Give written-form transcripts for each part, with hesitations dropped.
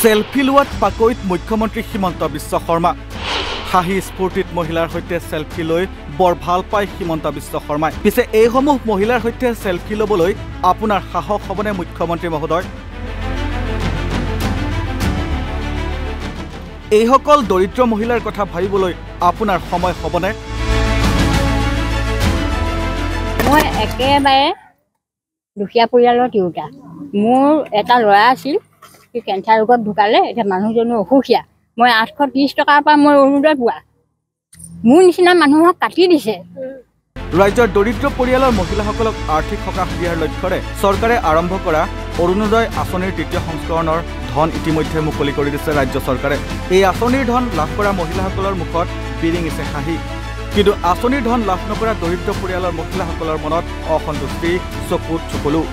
Selfie লোৱাত পাকৈত মুখ্যমন্ত্ৰী হিমন্ত বিশ্ব শৰ্মা হাঁহি স্ফূৰ্তিত মহিলাৰ সৈতে সেলফি লৈ বৰ ভাল পায় হিমন্ত বিশ্ব শৰ্মাই পিছে এইসমূহ মহিলাৰ সৈতে সেলফি ল'বলৈ আপোনাৰ সাহস হ'বনে মুখ্যমন্ত্ৰী মহোদয় এইসকল দৰিদ্ৰ মহিলাৰ কথা ভাবিবলৈ আপোনাৰ সময় হ'বনে মই একেবাৰে দুখীয়া পৰিয়ালৰ তিৰোতা মোৰ এটা ল'ৰা আছিল সি কেঞ্চাৰ ৰোগত ঢুকালে এতিয়া মানুহজনো অসুখীয়া মই 830 টকাৰ পৰা মই অৰুণোদয় পোৱা মোৰ নিচিনা মানুহক কাটি দিছে ৰাজ্যৰ দৰিদ্ৰ পৰিয়ালৰ মহিলাসকলক আৰ্থিক সকাহ দিয়াৰ লক্ষ্যৰে চৰকাৰে আৰম্ভ কৰা অৰুণোদয় আঁচনিৰ দ্বিতীয় সংস্কৰণৰ ধন ইতিমধ্যে মুকলি কৰি দিছে ৰাজ্য চৰকাৰে এই আঁচনিৰ ধন লাভ কৰা মহিলাসকলৰ মুখত বিৰিঙিছে হাঁহি কিন্তু আঁচনিৰ ধন লাভ নকৰা দৰিদ্ৰ পৰিয়ালৰ মহিলাসকলৰ মনত অসন্তুষ্টি চকুত চকুলো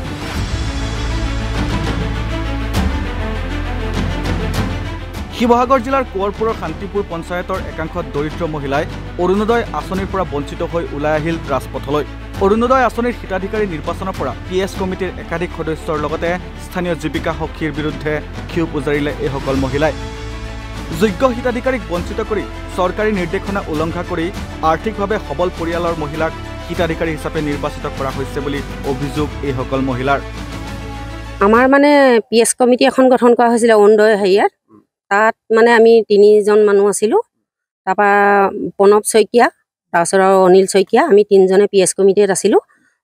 শিৱসাগৰ জিলাৰ কোঁৱৰপুৰৰ শান্তিপুৰ পঞ্চায়তৰ একাংশ দৰিদ্ৰ মহিলাই অৰুণোদয় আঁচনিৰ পৰা বঞ্চিত হৈ ওলাই আহিল ৰাজপথলৈ অৰুণোদয় আঁচনিৰ হিতাধিকাৰী নিৰ্বাচনৰ পৰা পিএছ কমিটিৰ একাধিক সদস্যৰ লগতে স্থানীয় জীৱিকা সখীৰ বিৰুদ্ধে ক্ষোভ উজাৰিলে এইসকল মহিলাই যোগ্য হিতাধিকাৰীক বঞ্চিত কৰি চৰকাৰী নিৰ্দেশনা উলংঘা কৰি আৰ্থিকভাৱে সবল পৰিয়ালৰ মহিলাক হিতাধিকাৰী হিচাপে নিৰ্বাচিত কৰা হৈছে বুলি অভিযোগ এইসকল মহিলাৰ আমাৰ মানে পিএছ কমিটি এখন গঠন কৰা হৈছিল অৰুণোদয় হেৰিয়াত তাত মানে আমি 3জন মানুহ আছিলোঁ তাৰপৰা প্ৰণৱ শইকীয়া তাৰপিছত আৰু অনিল শইকীয়া আমি 3জনে পিএছ কমিটিত আছিলোঁ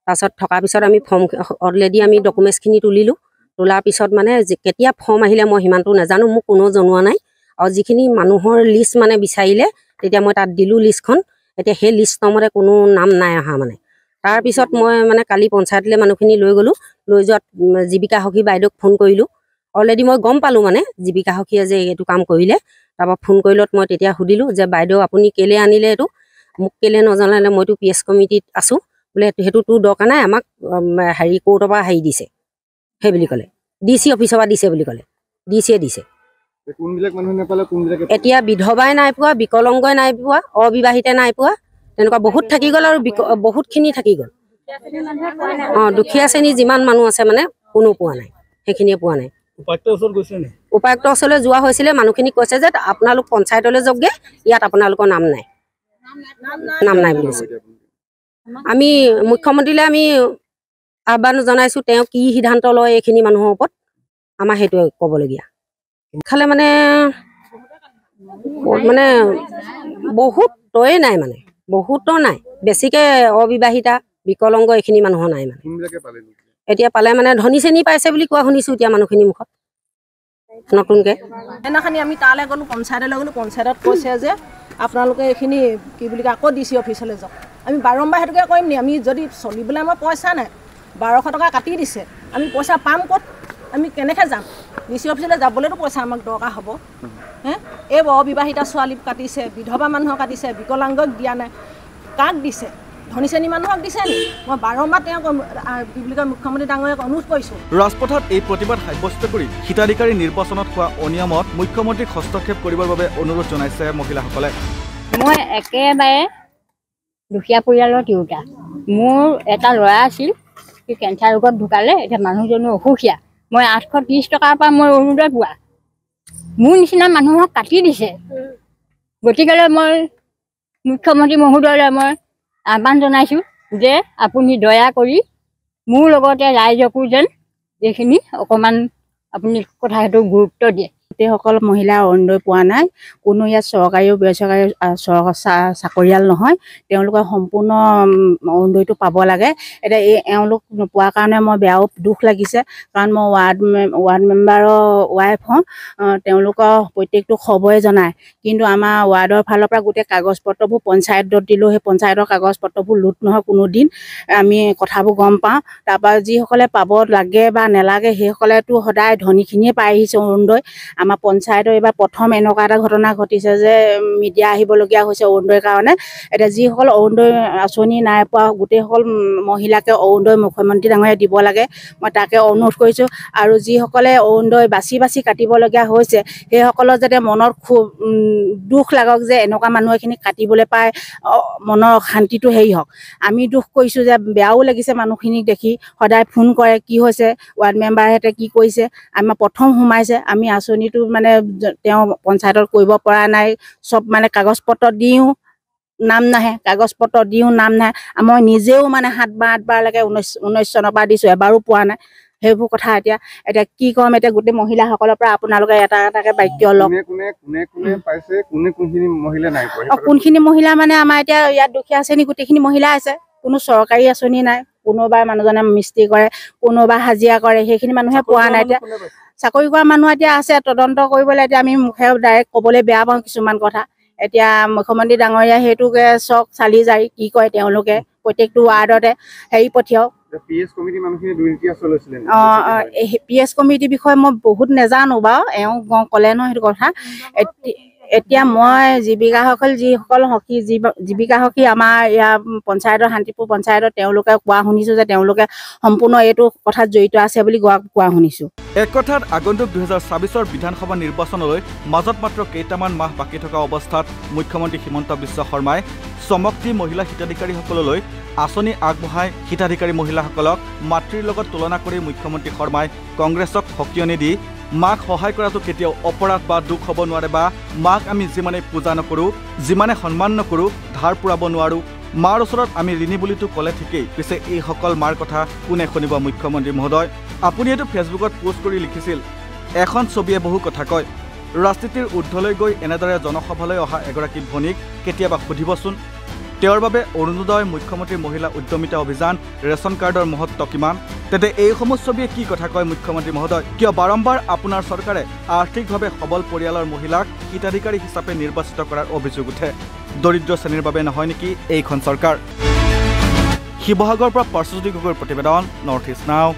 তাৰপিছত থকাৰ পিছত আমি ফৰ্ম অলৰেডি আমি ডকুমেণ্টছখিনি তুলিলোঁ তোলাৰ পিছত মানে কেতিয়া ফৰ্ম আহিলে মই সিমানটো নাজানো মোক কোনো জনোৱা নাই আৰু যিখিনি মানুহৰ লিষ্ট মানে বিচাৰিলে তেতিয়া মই তাত দিলোঁ লিষ্টখন এতিয়া সেই লিষ্টৰ মতে কোনো নাম নাই অহা মানে তাৰপিছত মই মানে কালি পঞ্চায়তলৈ মানুহখিনি লৈ গ'লোঁ লৈ যোৱাত জীৱিকা সখী বাইদেউক ফোন কৰিলোঁ অলৰেডি মই গম পালোঁ মানে জীৱিকা সখীয়ে যে এইটো কাম কৰিলে তাৰপৰা ফোন কৰিলত মই তেতিয়া সুধিলোঁ যে বাইদেউ আপুনি কেলৈ আনিলে এইটো মোক কেলৈ নজনালে মইতো পিএছ কমিটিত আছোঁ বোলে সেইটো তোৰ দৰকাৰ নাই আমাক হেৰি কোৰ্টৰ পৰা হেৰি দিছে সেই বুলি ক'লে DC অফিচৰ পৰা দিছে বুলি ক'লে DCয়ে দিছে এতিয়া বিধৱাই নাই পোৱা বিকলংগই নাই পোৱা অবিবাহিতে নাই পোৱা তেনেকুৱা বহুত থাকি গ'ল আৰু বহুতখিনি থাকি গ'ল দুখীয়া শ্ৰেণী যিমান মানুহ আছে মানে কোনো পোৱা নাই সেইখিনিয়ে পোৱা নাই উপায়ুক্ত ওচৰলৈ যোৱা হৈছিলে মানুহখিনি কৈছে যে আপোনালোক পঞ্চায়তলৈ যাওকগৈ ইয়াত আপোনালোকৰ নাম নাই বুলি কৈছে আমি মুখ্যমন্ত্ৰীলৈ আমি আহ্বান জনাইছোঁ তেওঁ কি সিদ্ধান্ত লয় এইখিনি মানুহৰ ওপৰত আমাৰ সেইটোৱে ক'বলগীয়া খালে মানে বহুতই নাই মানে বহুতো নাই বেছিকৈ অবিবাহিতা বিকলংগ এইখিনি মানুহৰ নাই মানে এতিয়া পালে মানে ধনী শ্ৰেণী পাইছে বুলি কোৱা শুনিছোঁ এতিয়া মানুহখিনি মুখত নতুনকৈ সেইদিনাখনি আমি তালৈ গ'লোঁ পঞ্চায়তলৈ গ'লোঁ পঞ্চায়তত কৈছে যে আপোনালোকে এইখিনি কি বুলি কয় আকৌ DC অফিচলৈ যাওক আমি বাৰম্বাৰ সেইটোকে কৰিম নি আমি যদি চলিবলৈ আমাৰ পইচা নাই 1200 টকা কাটি দিছে আমি পইচা পাম ক'ত আমি কেনেকৈ যাম DC অফিচলৈ যাবলৈতো পইচা আমাক দৰকাৰ হ'ব এই অবিবাহিতা ছোৱালীক কাটিছে বিধৱা মানুহক কাটিছে বিকলাংগক দিয়া নাই কাক দিছে ধনী শ্ৰেণী মানুহক দিছে নি মই বাৰম্বাৰ তেওঁক কি বুলি কয় মুখ্যমন্ত্ৰী ডাঙৰীয়াক অনুৰোধ কৰিছোঁ ৰাজপথত এই প্ৰতিবাদ সাব্যস্ত কৰি হিতাধিকাৰী নিৰ্বাচনত হোৱা অনিয়মত মুখ্যমন্ত্ৰীক হস্তক্ষেপ কৰিবৰ বাবে অনুৰোধ জনাইছে মহিলাসকলে মই একেবাৰে দুখীয়া পৰিয়ালৰ তিৰোতা মোৰ এটা ল'ৰা আছিল সি কেঞ্চাৰ ৰোগত ঢুকালে এতিয়া মানুহজনো অসুখীয়া মই 830 টকাৰ পৰা মই অৰুণোদয় পোৱা মোৰ নিচিনা মানুহক কাটি দিছে গতিকেলৈ মই মুখ্যমন্ত্ৰী মহোদয়লৈ মই আহ্বান জনাইছোঁ যে আপুনি দয়া কৰি মোৰ লগতে ৰাইজকো যেন এইখিনি অকণমান আপুনি কথা সেইটো গুৰুত্ব দিয়ে গোটেইসকল মহিলা অৰুণোদয় পোৱা নাই কোনো ইয়াত চৰকাৰী বেচৰকাৰী চাকৰিয়াল নহয় তেওঁলোকে সম্পূৰ্ণ অৰুণোদয়টো পাব লাগে এতিয়া এওঁলোক নোপোৱাৰ কাৰণে মই বেয়াও দুখ লাগিছে কাৰণ মই ৱাৰ্ড মেম্বাৰৰ ৱাইফ হওঁ তেওঁলোকৰ প্ৰত্যেকটো খবৰে জনায় কিন্তু আমাৰ ৱাৰ্ডৰ ফালৰ পৰা গোটেই কাগজ পত্ৰবোৰ পঞ্চায়তত দিলোঁ সেই পঞ্চায়তৰ কাগজ পত্ৰবোৰ লুট নহয় কোনো দিন আমি কথাবোৰ গম পাওঁ তাৰপৰা যিসকলে পাব লাগে বা নেলাগে সেইসকলেতো সদায় ধনীখিনিয়ে পাই আহিছে অৰুণোদয় আমাৰ পঞ্চায়তৰ এইবাৰ প্ৰথম এনেকুৱা এটা ঘটনা ঘটিছে যে মিডিয়া আহিবলগীয়া হৈছে অৰুণোদয়ৰ কাৰণে। এতিয়া যিসকল অৰুণোদয় আঁচনি নাই পোৱা গোটেইসকল মহিলাকে অৰুণোদয় মুখ্যমন্ত্ৰী ডাঙৰীয়াই দিব লাগে, মই তাকে অনুৰোধ কৰিছোঁ। আৰু যিসকলে অৰুণোদয় বাছি বাছি কাটিবলগীয়া হৈছে সেইসকলৰ যাতে মনত খুব দুখ লাগক যে এনেকুৱা মানুহ এখিনি কাটিবলৈ পায়, মনৰ অশান্তিটো হেৰি হওক। আমি দুখ কৰিছোঁ যে বেয়াও লাগিছে মানুহখিনিক দেখি, সদায় ফোন কৰে কি হৈছে, ৱাৰ্ড মেম্বাৰহেঁতে কি কৰিছে। আমাৰ প্ৰথম সোমাইছে, আমি আঁচনিটো মানে তেওঁ পঞ্চায়তত কৰিব পৰা নাই, চব মানে কাগজ পত্ৰ দিওঁ নাম নাহে, কাগজ পত্ৰ দিওঁ নাম নাহে। মই নিজেও মানে 7-8বাৰলৈকে 19 চনৰ পৰা দিছোঁ, এবাৰো পোৱা নাই। সেইবোৰ কথা এতিয়া কি ক'ম, এতিয়া গোটেই মহিলাসকলৰ পৰা আপোনালোকে এটা এটাকৈ বাক্য লওক। কোনখিনি মহিলা মানে আমাৰ এতিয়া ইয়াত দুখীয়া শ্ৰেণী গোটেইখিনি মহিলা আছে, কোনো চৰকাৰী আঁচনি নাই। কোনোবাই মানুহজনে মিস্ত্ৰী কৰে, কোনোবাই হাজিৰা কৰে, সেইখিনি মানুহে পোৱা নাই। এতিয়া চাকৰি কৰা মানুহ এতিয়া আছে, তদন্ত কৰিবলৈ এতিয়া আমি মুখে ডাইৰেক্ট ক'বলৈ বেয়া পাওঁ কিছুমান কথা। এতিয়া মুখ্যমন্ত্ৰী ডাঙৰীয়া সেইটোকে চক চালি জাৰি কি কয় তেওঁলোকে প্ৰত্যেকটো ৱাৰ্ডতে হেৰি পঠিয়াওক। PS কমিটিৰ বিষয়ে মই বহুত নাজানো বাৰু, এওঁ ক'লে নহয় সেইটো কথা। এতিয়া মই যিসকল সখী জীৱিকা সখী আমাৰ ইয়াৰ পঞ্চায়তৰ শান্তিপুৰ পঞ্চায়তৰ তেওঁলোকে কোৱা শুনিছোঁ যে তেওঁলোকে সম্পূৰ্ণ এইটো কথাত জড়িত আছে বুলি কোৱা শুনিছোঁ। এক কথাত আগন্তুক 2024 বিধানসভা নিৰ্বাচনলৈ মাজত মাত্ৰ কেইটামান মাহ বাকী থকা অৱস্থাত মুখ্যমন্ত্ৰী হিমন্ত বিশ্ব শৰ্মাই চমকী মহিলা হিতাধিকাৰীসকললৈ আঁচনি আগবঢ়াই হিতাধিকাৰী মহিলাসকলক মাতৃৰ লগত তুলনা কৰি মুখ্যমন্ত্ৰী শৰ্মাই কংগ্ৰেছক সকিয়নি দি মাক সহায় কৰাটো কেতিয়াও অপৰাধ বা দুখ হ'ব নোৱাৰে, বা মাক আমি যিমানে পূজা নকৰোঁ, যিমানে সন্মান নকৰোঁ, ধাৰ পুৰাব নোৱাৰোঁ। মাৰ ওচৰত আমি ঋণী বুলিতো ক'লে ঠিকেই, পিছে এইসকল মাৰ কথা কোনে শুনিব মুখ্যমন্ত্ৰী মহোদয়? আপুনি এইটো ফেচবুকত পোষ্ট কৰি লিখিছিল, এখন ছবিয়ে বহু কথা কয়। ৰাজনীতিৰ ঊৰ্ধলৈ গৈ এনেদৰে জনসভালৈ অহা এগৰাকী ভনীক কেতিয়াবা সুধিবচোন, তেওঁৰ বাবে অৰুণোদয়, মুখ্যমন্ত্ৰী মহিলা উদ্যমিতা অভিযান, ৰেচন কাৰ্ডৰ মহত্ব কিমান? তেন্তে এইসমূহ ছবিয়ে কি কথা কয় মুখ্যমন্ত্ৰী মহোদয়? কিয় বাৰম্বাৰ আপোনাৰ চৰকাৰে আৰ্থিকভাৱে সবল পৰিয়ালৰ মহিলাক হিতাধিকাৰী হিচাপে নিৰ্বাচিত কৰাৰ অভিযোগ উঠে? দৰিদ্ৰ শ্ৰেণীৰ বাবে নহয় নেকি এইখন চৰকাৰ? শিৱসাগৰৰ পৰা পাৰ্শ্বজ্যোতি গগৈৰ প্ৰতিবেদন, নৰ্থ ইষ্ট নাও।